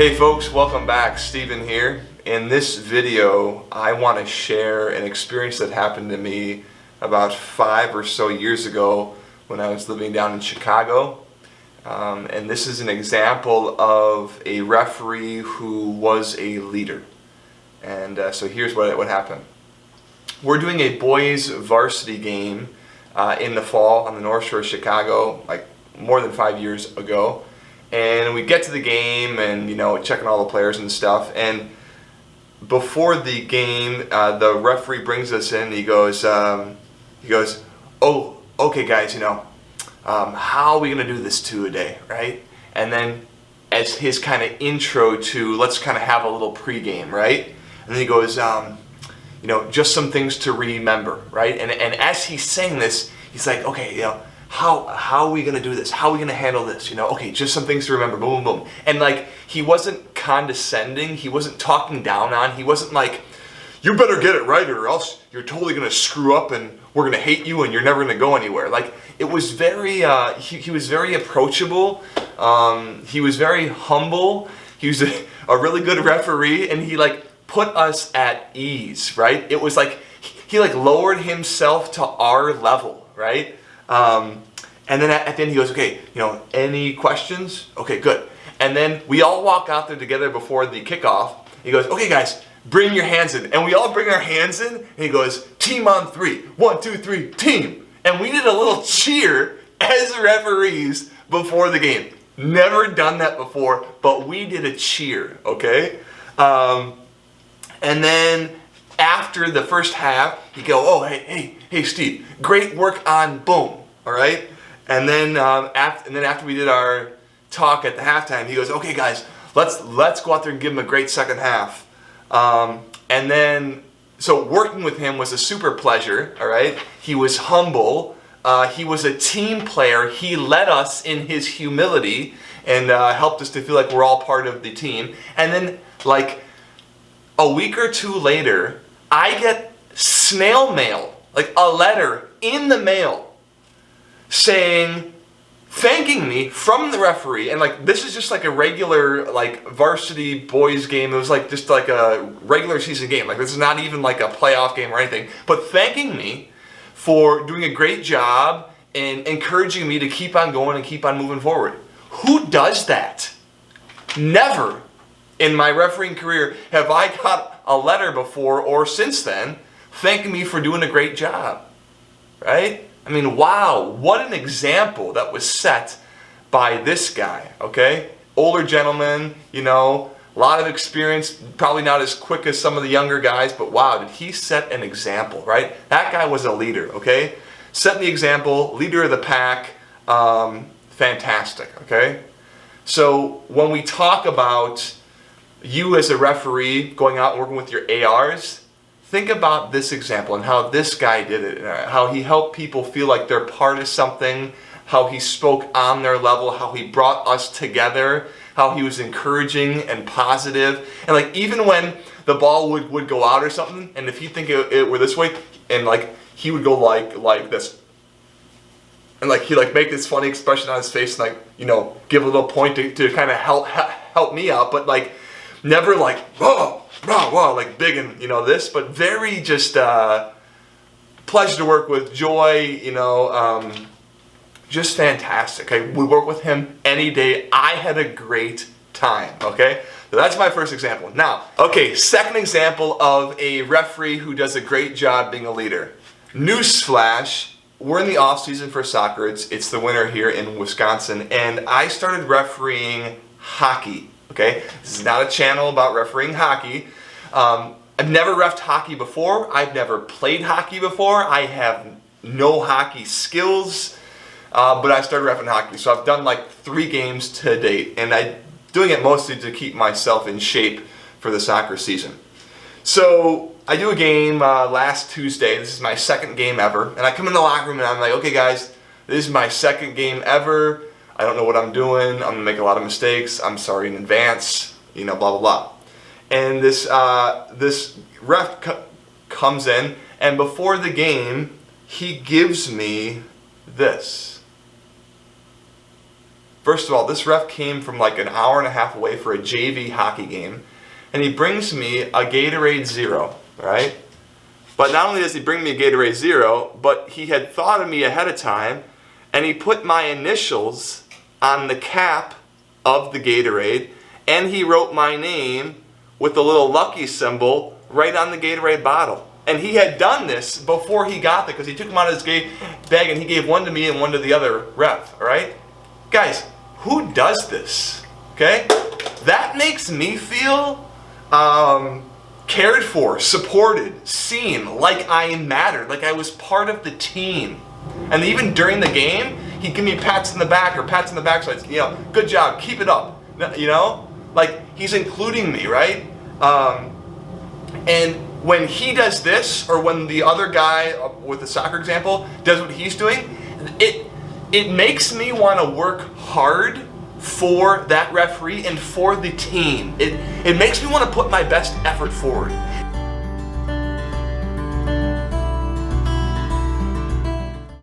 Hey folks, welcome back. Steven here. In this video, I want to share an experience that happened to me about 5 or so years ago when I was living down in Chicago. And this is an example of a referee who was a leader. And so here's what happened. We're doing a boys varsity game in the fall on the North Shore of Chicago, like more than 5 years ago. And we get to the game and, checking all the players and stuff. And before the game, the referee brings us in. He goes, "Oh, okay, guys, how are we going to do this today, right?" And then as his kind of intro to, let's kind of have a little pregame, right? And then he goes, just some things to remember, right? And as he's saying this, he's like, okay, how are we going to do this? How are we going to handle this? Okay, just some things to remember, boom, boom, boom. And he wasn't condescending. He wasn't talking down on. He wasn't like, you better get it right or else you're totally going to screw up and we're going to hate you and you're never going to go anywhere. It was very, he was very approachable. He was very humble. He was a really good referee, and he put us at ease, right? It was like, he lowered himself to our level, right? And then at the end he goes, okay, any questions? Okay, good. And then we all walk out there together before the kickoff. He goes, okay guys, bring your hands in. And we all bring our hands in, and he goes, team on 3. 1, 2, 3, team. And we did a little cheer as referees before the game. Never done that before, but we did a cheer, okay? And then after the first half, you go, oh, hey, Steve, great work on boom, all right? And then after we did our talk at the halftime, he goes, okay, guys, let's go out there and give him a great second half. And then, so working with him was a super pleasure, all right? He was humble. He was a team player. He led us in his humility and helped us to feel like we're all part of the team. And then, a week or two later, I get snail mail, a letter in the mail thanking me from the referee. And this is just a regular varsity boys game. It was just a regular season game. This is not even a playoff game or anything. But thanking me for doing a great job and encouraging me to keep on going and keep on moving forward. Who does that? Never in my refereeing career have I got a letter before or since then thanking me for doing a great job, right? I mean, wow, what an example that was set by this guy, okay? Older gentleman, a lot of experience, probably not as quick as some of the younger guys, but wow, did he set an example, right? That guy was a leader, okay? Set the example, leader of the pack, fantastic, okay? So when we talk about you as a referee going out and working with your ARs, think about this example and how this guy did it, how he helped people feel like they're part of something, how he spoke on their level, how he brought us together, how he was encouraging and positive. And even when the ball would go out or something, and if you think it were this way, and he would go like this. And he make this funny expression on his face and give a little point to kind of help me out, but never whoa, big and this, but very just pleasure to work with, joy, just fantastic. Okay, we work with him any day. I had a great time. Okay, so that's my first example. Now, okay, second example of a referee who does a great job being a leader. Newsflash. We're in the off season for soccer. It's the winter here in Wisconsin, and I started refereeing hockey. Okay, this is not a channel about refereeing hockey. I've never reffed hockey before. I've never played hockey before. I have no hockey skills, but I started reffing hockey. So I've done 3 games to date, and I'm doing it mostly to keep myself in shape for the soccer season. So I do a game last Tuesday. This is my second game ever, and I come in the locker room and I'm like, okay guys, this is my second game ever. I don't know what I'm doing. I'm gonna make a lot of mistakes. I'm sorry in advance. Blah blah blah. And this ref comes in, and before the game, he gives me this. First of all, this ref came from like an hour and a half away for a JV hockey game, and he brings me a Gatorade Zero, right? But not only does he bring me a Gatorade Zero, but he had thought of me ahead of time, and he put my initials on the cap of the Gatorade, and he wrote my name with the little lucky symbol right on the Gatorade bottle. And he had done this before he got there, because he took them out of his bag and he gave one to me and one to the other ref, all right? Guys, who does this, okay? That makes me feel cared for, supported, seen, like I mattered, like I was part of the team. And even during the game, he'd give me pats in the back or pats in the backside, you know, good job, keep it up, you know? Like, he's including me, right? And when he does this, or when the other guy, with the soccer example, does what he's doing, it makes me want to work hard for that referee and for the team. It makes me want to put my best effort forward.